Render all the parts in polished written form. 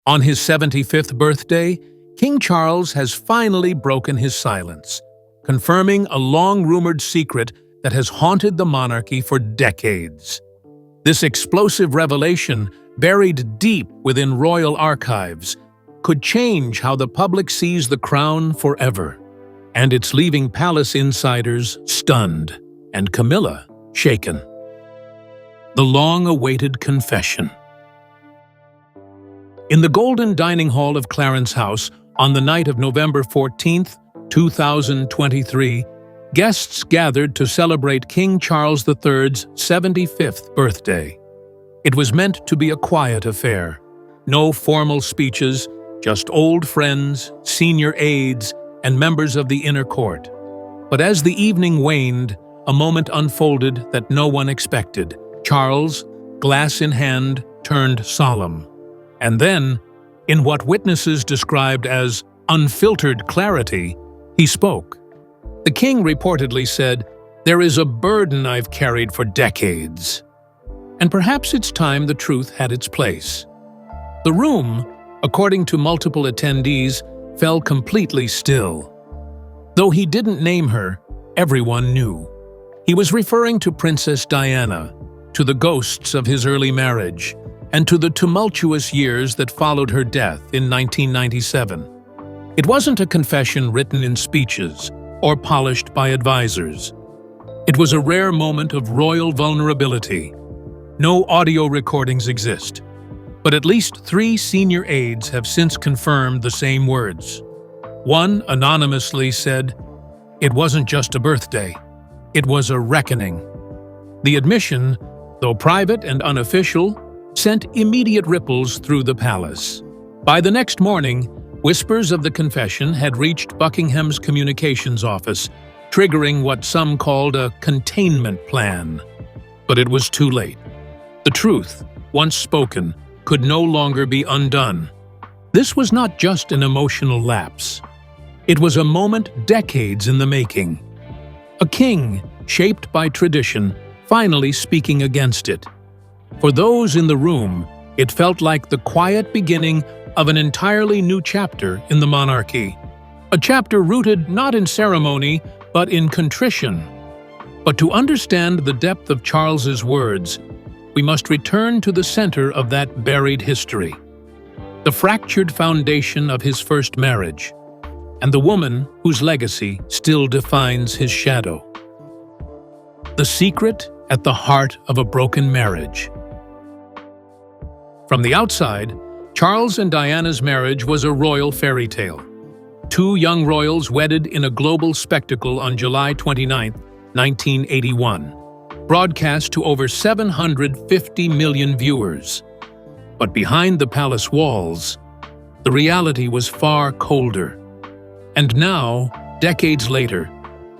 On his 75th birthday, King Charles has finally broken his silence, confirming a long-rumored secret that has haunted the monarchy for decades. This explosive revelation, buried deep within royal archives, could change how the public sees the crown forever. And it's leaving palace insiders stunned and Camilla shaken. The long-awaited confession. In the Golden Dining Hall of Clarence House, on the night of November 14, 2023, guests gathered to celebrate King Charles III's 75th birthday. It was meant to be a quiet affair. No formal speeches, just old friends, senior aides, and members of the inner court. But as the evening waned, a moment unfolded that no one expected. Charles, glass in hand, turned solemn. And then, in what witnesses described as unfiltered clarity, he spoke. The king reportedly said, "There is a burden I've carried for decades." And perhaps it's time the truth had its place. The room, according to multiple attendees, fell completely still. Though he didn't name her, everyone knew. He was referring to Princess Diana, to the ghosts of his early marriage, and to the tumultuous years that followed her death in 1997. It wasn't a confession written in speeches or polished by advisors. It was a rare moment of royal vulnerability. No audio recordings exist, but at least 3 senior aides have since confirmed the same words. One anonymously said, "It wasn't just a birthday, it was a reckoning." The admission, though private and unofficial, sent immediate ripples through the palace. By the next morning, whispers of the confession had reached Buckingham's communications office, triggering what some called a containment plan. But it was too late. The truth, once spoken, could no longer be undone. This was not just an emotional lapse. It was a moment decades in the making. A king, shaped by tradition, finally speaking against it. For those in the room, it felt like the quiet beginning of an entirely new chapter in the monarchy. A chapter rooted not in ceremony, but in contrition. But to understand the depth of Charles's words, we must return to the center of that buried history. The fractured foundation of his first marriage, and the woman whose legacy still defines his shadow. The secret at the heart of a broken marriage. From the outside, Charles and Diana's marriage was a royal fairy tale. 2 young royals wedded in a global spectacle on July 29, 1981, broadcast to over 750 million viewers. But behind the palace walls, the reality was far colder. And now, decades later,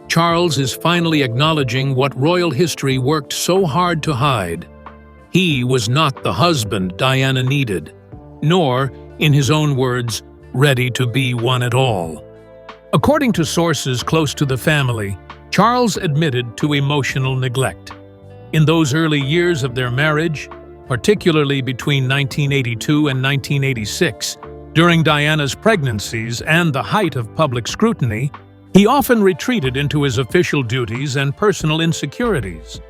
Charles is finally acknowledging what royal history worked so hard to hide. He was not the husband Diana needed, nor, in his own words, ready to be one at all. According to sources close to the family, Charles admitted to emotional neglect. In those early years of their marriage, particularly between 1982 and 1986, during Diana's pregnancies and the height of public scrutiny, he often retreated into his official duties and personal insecurities.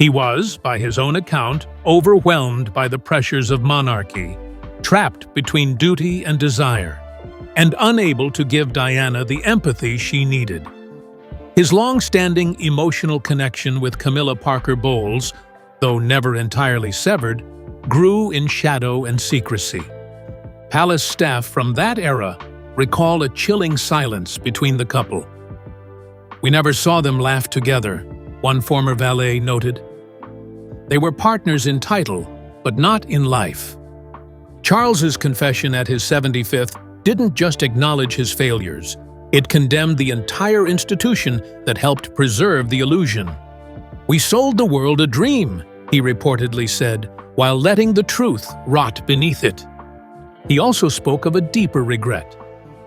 He was, by his own account, overwhelmed by the pressures of monarchy, trapped between duty and desire, and unable to give Diana the empathy she needed. His long-standing emotional connection with Camilla Parker Bowles, though never entirely severed, grew in shadow and secrecy. Palace staff from that era recall a chilling silence between the couple. "We never saw them laugh together," one former valet noted. They were partners in title, but not in life. Charles's confession at his 75th didn't just acknowledge his failures. It condemned the entire institution that helped preserve the illusion. "We sold the world a dream," he reportedly said, while letting the truth rot beneath it. He also spoke of a deeper regret,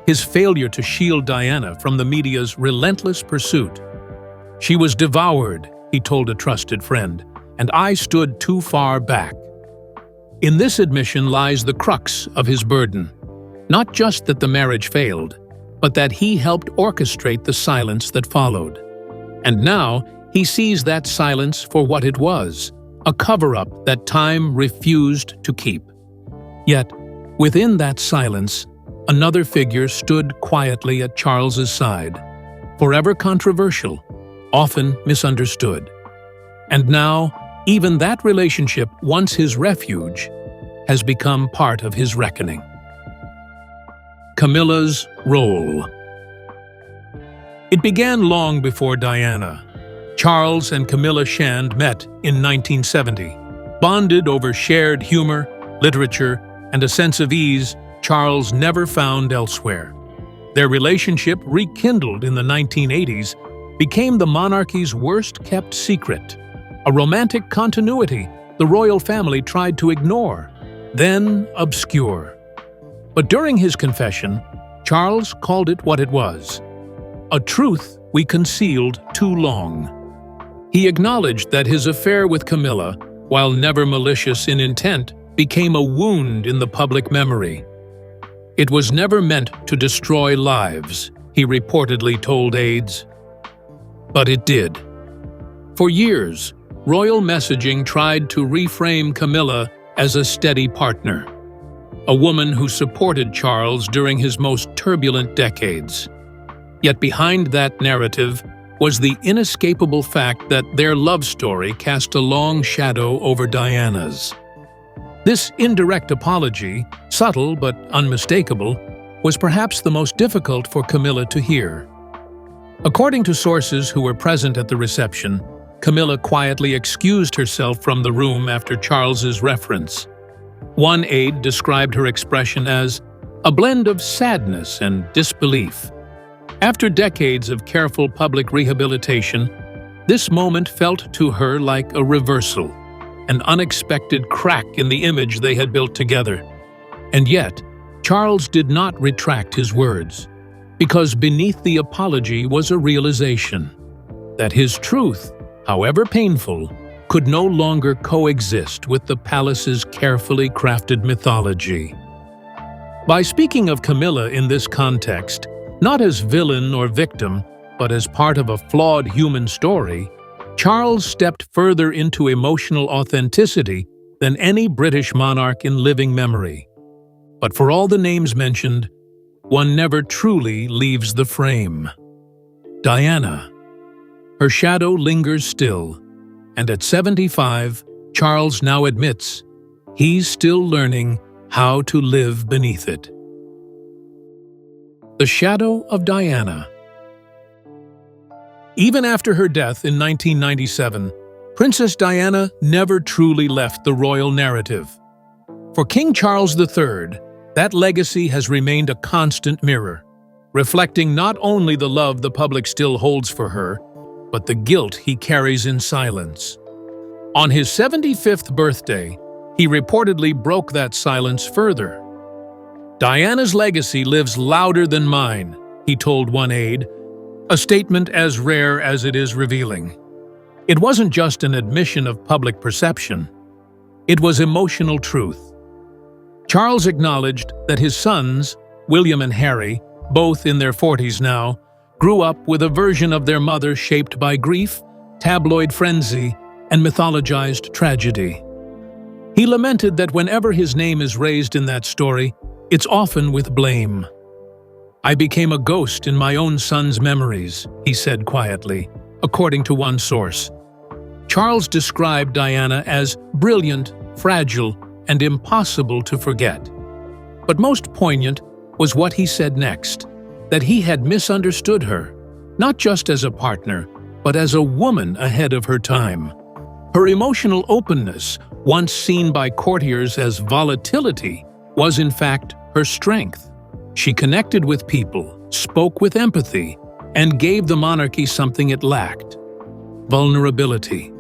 his failure to shield Diana from the media's relentless pursuit. "She was devoured," he told a trusted friend, "and I stood too far back." In this admission lies the crux of his burden. Not just that the marriage failed, but that he helped orchestrate the silence that followed. And now, he sees that silence for what it was, a cover-up that time refused to keep. Yet, within that silence, another figure stood quietly at Charles's side, forever controversial, often misunderstood. And now, even that relationship, once his refuge, has become part of his reckoning. Camilla's role. It began long before Diana. Charles and Camilla Shand met in 1970. Bonded over shared humor, literature, and a sense of ease Charles never found elsewhere. Their relationship, rekindled in the 1980s, became the monarchy's worst-kept secret, a romantic continuity the royal family tried to ignore, then obscure. But during his confession, Charles called it what it was: a truth we concealed too long. He acknowledged that his affair with Camilla, while never malicious in intent, became a wound in the public memory. It was never meant to destroy lives, he reportedly told aides. But it did. For years, royal messaging tried to reframe Camilla as a steady partner, a woman who supported Charles during his most turbulent decades. Yet behind that narrative was the inescapable fact that their love story cast a long shadow over Diana's. This indirect apology, subtle but unmistakable, was perhaps the most difficult for Camilla to hear. According to sources who were present at the reception, Camilla quietly excused herself from the room after Charles's reference. One aide described her expression as a blend of sadness and disbelief. After decades of careful public rehabilitation, this moment felt to her like a reversal, an unexpected crack in the image they had built together. And yet, Charles did not retract his words, because beneath the apology was a realization that his truth, however painful, could no longer coexist with the palace's carefully crafted mythology. By speaking of Camilla in this context, not as villain or victim, but as part of a flawed human story, Charles stepped further into emotional authenticity than any British monarch in living memory. But for all the names mentioned, one never truly leaves the frame. Diana. Her shadow lingers still, and at 75, Charles now admits he's still learning how to live beneath it. The shadow of Diana. Even after her death in 1997, Princess Diana never truly left the royal narrative. For King Charles III, that legacy has remained a constant mirror, reflecting not only the love the public still holds for her, but the guilt he carries in silence. On his 75th birthday, he reportedly broke that silence further. "Diana's legacy lives louder than mine," he told one aide, a statement as rare as it is revealing. It wasn't just an admission of public perception. It was emotional truth. Charles acknowledged that his sons, William and Harry, both in their 40s now, grew up with a version of their mother shaped by grief, tabloid frenzy, and mythologized tragedy. He lamented that whenever his name is raised in that story, it's often with blame. "I became a ghost in my own son's memories," he said quietly, according to one source. Charles described Diana as brilliant, fragile, and impossible to forget. But most poignant was what he said next, that he had misunderstood her, not just as a partner, but as a woman ahead of her time. Her emotional openness, once seen by courtiers as volatility, was in fact her strength. She connected with people, spoke with empathy, and gave the monarchy something it lacked: vulnerability.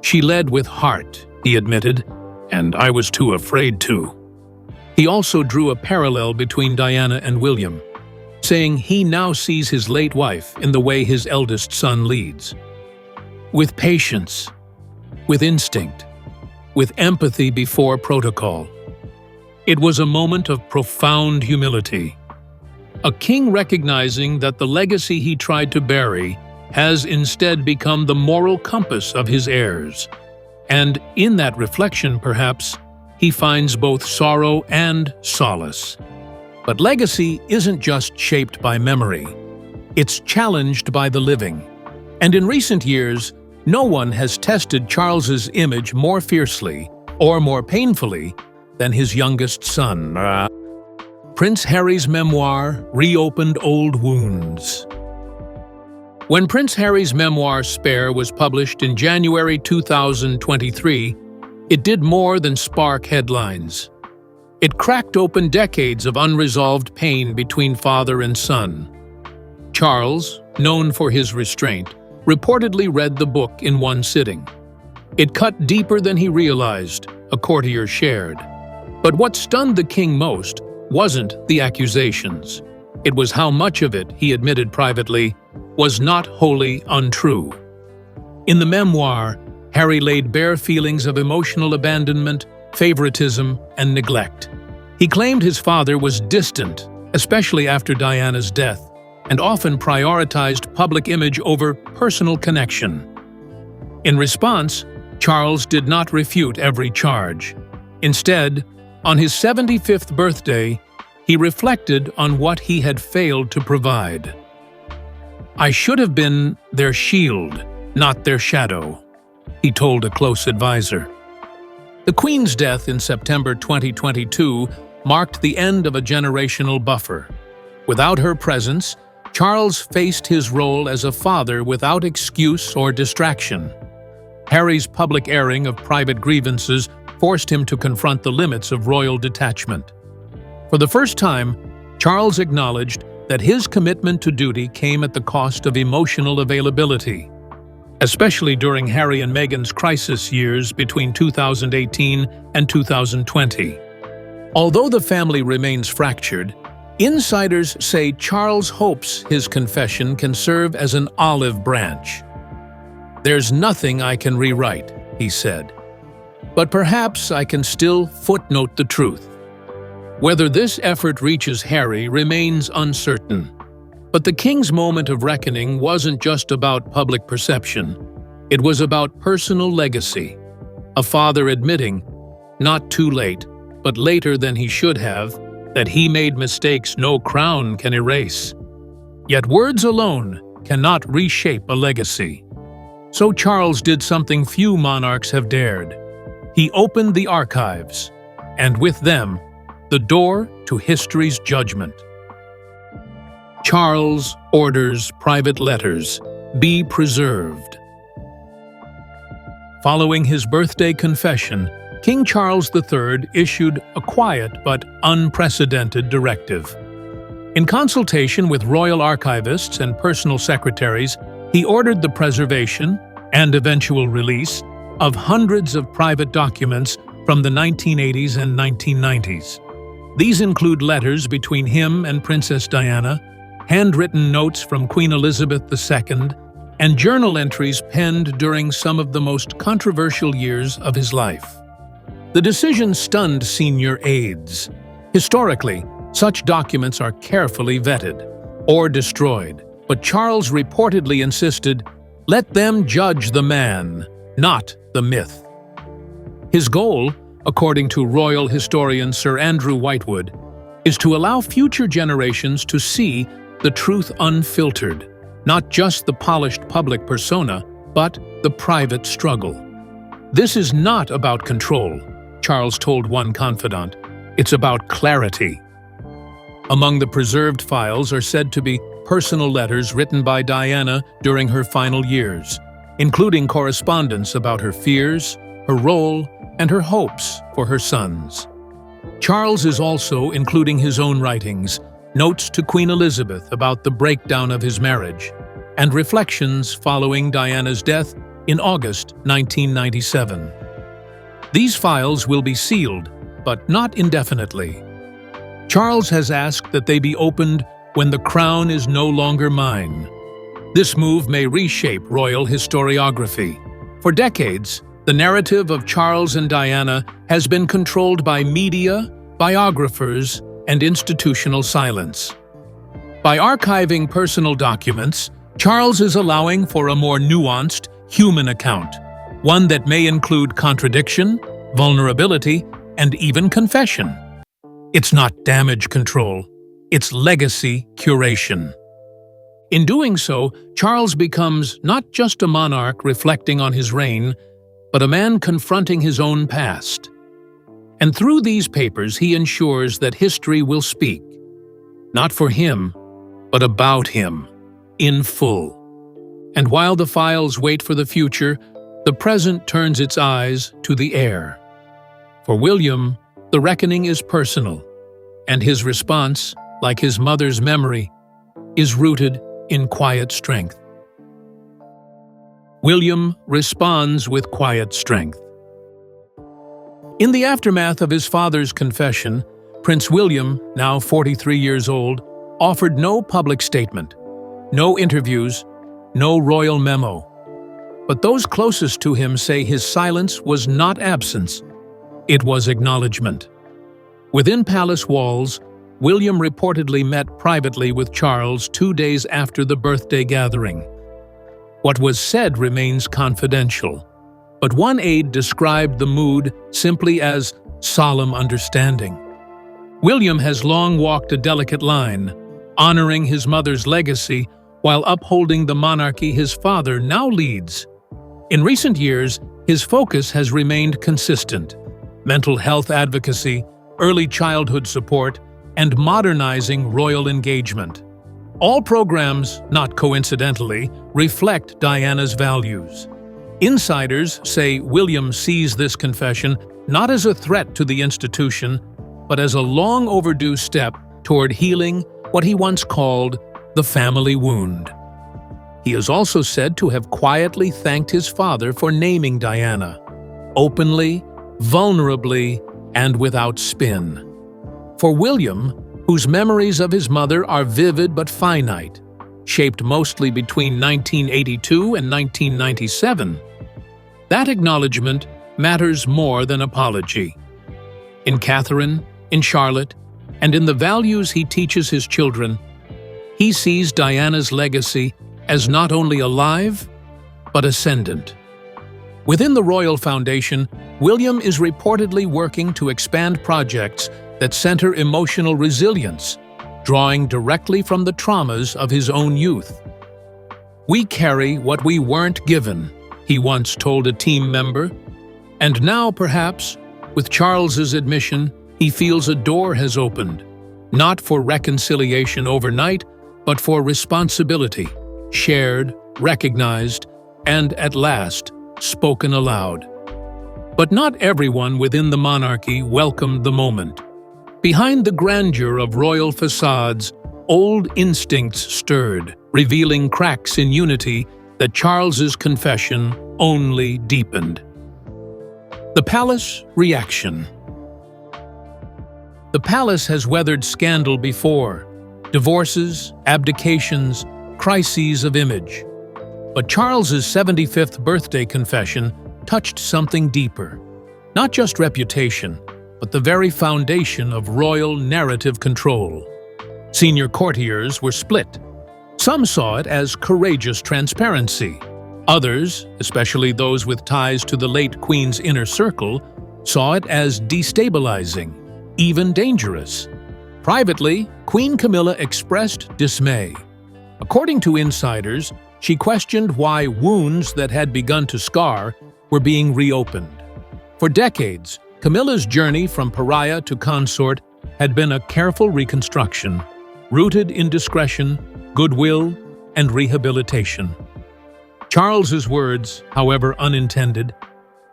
"She led with heart," he admitted, "and I was too afraid to." He also drew a parallel between Diana and William, saying he now sees his late wife in the way his eldest son leads. With patience, with instinct, with empathy before protocol. It was a moment of profound humility. A king recognizing that the legacy he tried to bury has instead become the moral compass of his heirs. And in that reflection, perhaps, he finds both sorrow and solace. But legacy isn't just shaped by memory. It's challenged by the living. And in recent years, no one has tested Charles's image more fiercely or more painfully than his youngest son. Prince Harry's memoir reopened old wounds. When Prince Harry's memoir Spare was published in January 2023, it did more than spark headlines. It cracked open decades of unresolved pain between father and son. Charles, known for his restraint, reportedly read the book in one sitting. It cut deeper than he realized, a courtier shared. But what stunned the king most wasn't the accusations. It was how much of it, he admitted privately, was not wholly untrue. In the memoir, Harry laid bare feelings of emotional abandonment, favoritism, and neglect. He claimed his father was distant, especially after Diana's death, and often prioritized public image over personal connection. In response, Charles did not refute every charge. Instead, on his 75th birthday, he reflected on what he had failed to provide. "I should have been their shield, not their shadow," he told a close advisor. The Queen's death in September 2022 marked the end of a generational buffer. Without her presence, Charles faced his role as a father without excuse or distraction. Harry's public airing of private grievances forced him to confront the limits of royal detachment. For the first time, Charles acknowledged that his commitment to duty came at the cost of emotional availability, especially during Harry and Meghan's crisis years between 2018 and 2020. Although the family remains fractured, insiders say Charles hopes his confession can serve as an olive branch. "There's nothing I can rewrite," he said. "But perhaps I can still footnote the truth." Whether this effort reaches Harry remains uncertain. But the king's moment of reckoning wasn't just about public perception. It was about personal legacy. A father admitting, not too late, but later than he should have, that he made mistakes no crown can erase. Yet words alone cannot reshape a legacy. So Charles did something few monarchs have dared. He opened the archives, and with them, the door to history's judgment. Charles orders private letters be preserved. Following his birthday confession, King Charles III issued a quiet but unprecedented directive. In consultation with royal archivists and personal secretaries, he ordered the preservation and eventual release of hundreds of private documents from the 1980s and 1990s. These include letters between him and Princess Diana, handwritten notes from Queen Elizabeth II, and journal entries penned during some of the most controversial years of his life. The decision stunned senior aides. Historically, such documents are carefully vetted or destroyed, but Charles reportedly insisted, "Let them judge the man, not the myth." His goal, according to royal historian Sir Andrew Whitewood, is to allow future generations to see the truth unfiltered, not just the polished public persona, but the private struggle. "This is not about control," Charles told one confidant. "It's about clarity." Among the preserved files are said to be personal letters written by Diana during her final years, including correspondence about her fears, her role, and her hopes for her sons. Charles is also including his own writings, notes to Queen Elizabeth about the breakdown of his marriage, and reflections following Diana's death in August 1997. These files will be sealed, but not indefinitely. Charles has asked that they be opened when the crown is no longer mine. This move may reshape royal historiography. For decades, The narrative of Charles and Diana has been controlled by media, biographers, and institutional silence. By archiving personal documents, Charles is allowing for a more nuanced, human account, one that may include contradiction, vulnerability, and even confession. It's not damage control, it's legacy curation. In doing so, Charles becomes not just a monarch reflecting on his reign, but a man confronting his own past. And through these papers, he ensures that history will speak, not for him, but about him, in full. And while the files wait for the future, the present turns its eyes to the heir. For William, the reckoning is personal, and his response, like his mother's memory, is rooted in quiet strength. William responds with quiet strength. In the aftermath of his father's confession, Prince William, now 43 years old, offered no public statement, no interviews, no royal memo. But those closest to him say his silence was not absence, it was acknowledgement. Within palace walls, William reportedly met privately with Charles 2 days after the birthday gathering. What was said remains confidential, but one aide described the mood simply as solemn understanding. William has long walked a delicate line, honoring his mother's legacy while upholding the monarchy his father now leads. In recent years, his focus has remained consistent: mental health advocacy, early childhood support, and modernizing royal engagement. All programs, not coincidentally, reflect Diana's values. Insiders say William sees this confession not as a threat to the institution, but as a long overdue step toward healing what he once called the family wound. He is also said to have quietly thanked his father for naming Diana, openly, vulnerably, and without spin. For William, whose memories of his mother are vivid but finite, shaped mostly between 1982 and 1997, that acknowledgement matters more than apology. In Catherine, in Charlotte, and in the values he teaches his children, he sees Diana's legacy as not only alive, but ascendant. Within the Royal Foundation, William is reportedly working to expand projects that center emotional resilience, drawing directly from the traumas of his own youth. "We carry what we weren't given," he once told a team member. And now, perhaps, with Charles's admission, he feels a door has opened, not for reconciliation overnight, but for responsibility, shared, recognized, and at last, spoken aloud. But not everyone within the monarchy welcomed the moment. Behind the grandeur of royal facades, old instincts stirred, revealing cracks in unity that Charles's confession only deepened. The palace reaction. The palace has weathered scandal before: divorces, abdications, crises of image. But Charles's 75th birthday confession touched something deeper. Not just reputation, but the very foundation of royal narrative control. Senior courtiers were split. Some saw it as courageous transparency. Others, especially those with ties to the late Queen's inner circle, saw it as destabilizing, even dangerous. Privately, Queen Camilla expressed dismay. According to insiders, she questioned why wounds that had begun to scar were being reopened. For decades, Camilla's journey from pariah to consort had been a careful reconstruction, rooted in discretion, goodwill, and rehabilitation. Charles's words, however unintended,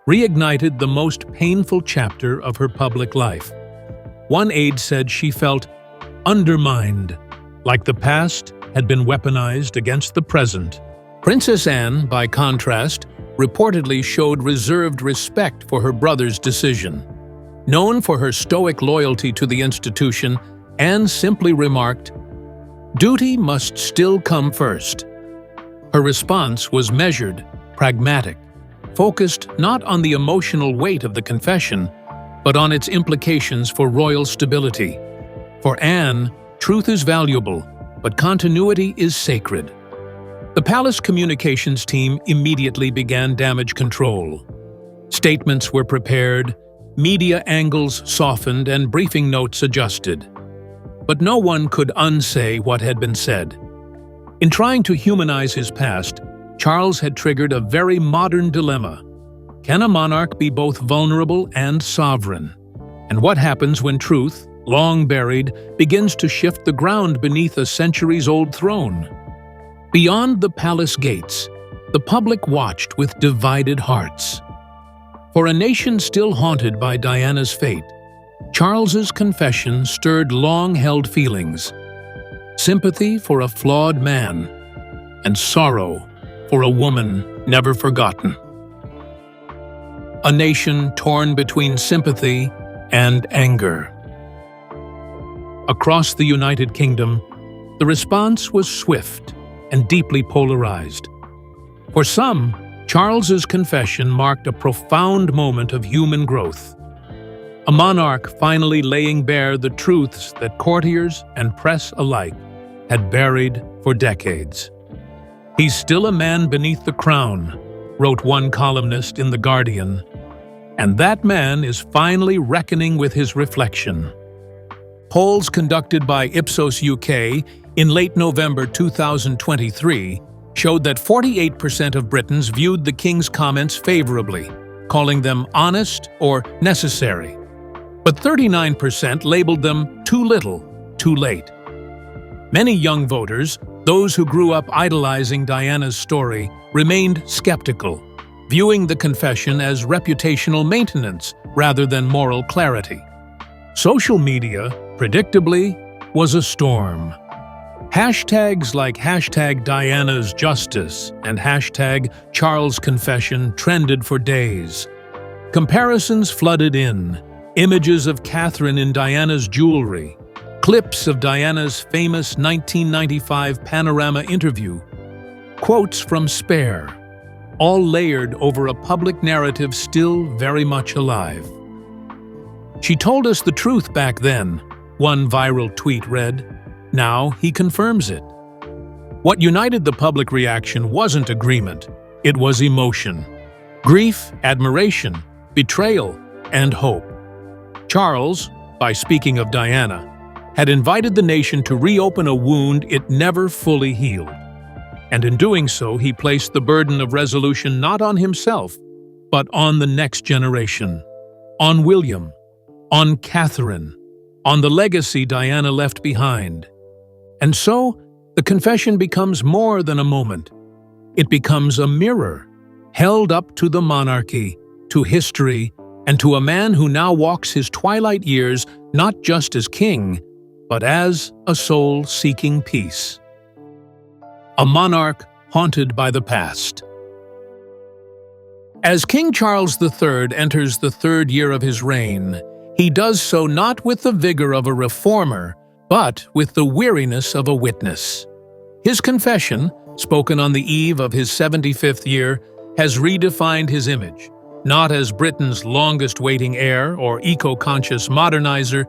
reignited the most painful chapter of her public life. One aide said she felt undermined, like the past had been weaponized against the present. Princess Anne, by contrast, reportedly showed reserved respect for her brother's decision. Known for her stoic loyalty to the institution, Anne simply remarked, "Duty must still come first." Her response was measured, pragmatic, focused not on the emotional weight of the confession, but on its implications for royal stability. For Anne, truth is valuable, but continuity is sacred. The palace communications team immediately began damage control. Statements were prepared, media angles softened, and briefing notes adjusted. But no one could unsay what had been said. In trying to humanize his past, Charles had triggered a very modern dilemma. Can a monarch be both vulnerable and sovereign? And what happens when truth, long buried, begins to shift the ground beneath a centuries-old throne? Beyond the palace gates, the public watched with divided hearts. For a nation still haunted by Diana's fate, Charles's confession stirred long-held feelings: sympathy for a flawed man, and sorrow for a woman never forgotten. A nation torn between sympathy and anger. Across the United Kingdom, the response was swift and deeply polarized. For some, Charles's confession marked a profound moment of human growth. A monarch finally laying bare the truths that courtiers and press alike had buried for decades. "He's still a man beneath the crown," wrote one columnist in The Guardian, "and that man is finally reckoning with his reflection." Polls conducted by Ipsos UK in late November 2023 showed that 48% of Britons viewed the King's comments favorably, calling them honest or necessary. But 39% labeled them too little, too late. Many young voters, those who grew up idolizing Diana's story, remained skeptical, viewing the confession as reputational maintenance rather than moral clarity. Social media, predictably, was a storm. Hashtags like #Diana'sJustice and #CharlesConfession trended for days. Comparisons flooded in, images of Catherine in Diana's jewelry, clips of Diana's famous 1995 Panorama interview, quotes from Spare, all layered over a public narrative still very much alive. "She told us the truth back then," one viral tweet read. Now he confirms it. What united the public reaction wasn't agreement, it was emotion. Grief, admiration, betrayal, and hope. Charles, by speaking of Diana, had invited the nation to reopen a wound it never fully healed. And in doing so, he placed the burden of resolution not on himself, but on the next generation, on William, on Catherine, on the legacy Diana left behind. And so, the confession becomes more than a moment. It becomes a mirror, held up to the monarchy, to history, and to a man who now walks his twilight years not just as king, but as a soul seeking peace. A monarch haunted by the past. As King Charles III enters the third year of his reign, he does so not with the vigor of a reformer, but with the weariness of a witness. His confession, spoken on the eve of his 75th year, has redefined his image, not as Britain's longest-waiting heir or eco-conscious modernizer,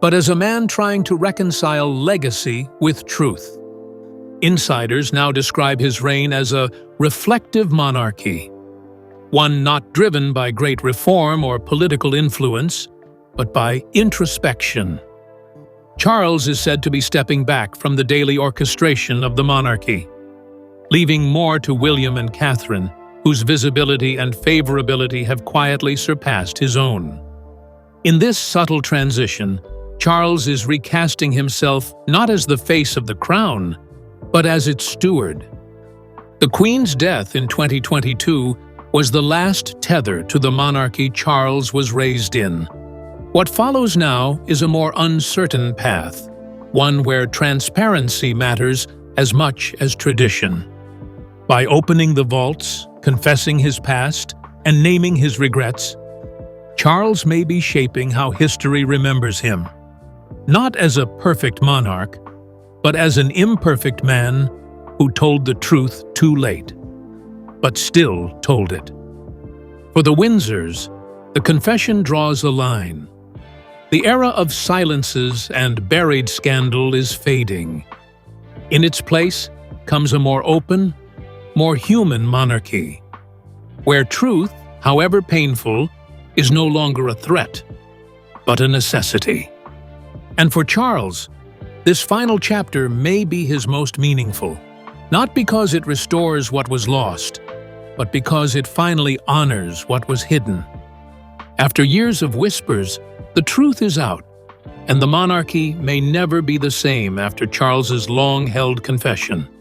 but as a man trying to reconcile legacy with truth. Insiders now describe his reign as a reflective monarchy, one not driven by great reform or political influence, but by introspection. Charles is said to be stepping back from the daily orchestration of the monarchy, leaving more to William and Catherine, whose visibility and favorability have quietly surpassed his own. In this subtle transition, Charles is recasting himself not as the face of the crown, but as its steward. The Queen's death in 2022 was the last tether to the monarchy Charles was raised in. What follows now is a more uncertain path, one where transparency matters as much as tradition. By opening the vaults, confessing his past, and naming his regrets, Charles may be shaping how history remembers him, not as a perfect monarch, but as an imperfect man who told the truth too late, but still told it. For the Windsors, the confession draws a line. The era of silences and buried scandal is fading. In its place comes a more open, more human monarchy, where truth, however painful, is no longer a threat, but a necessity. And for Charles, this final chapter may be his most meaningful, not because it restores what was lost, but because it finally honors what was hidden. After years of whispers, the truth is out, and the monarchy may never be the same after Charles's long-held confession.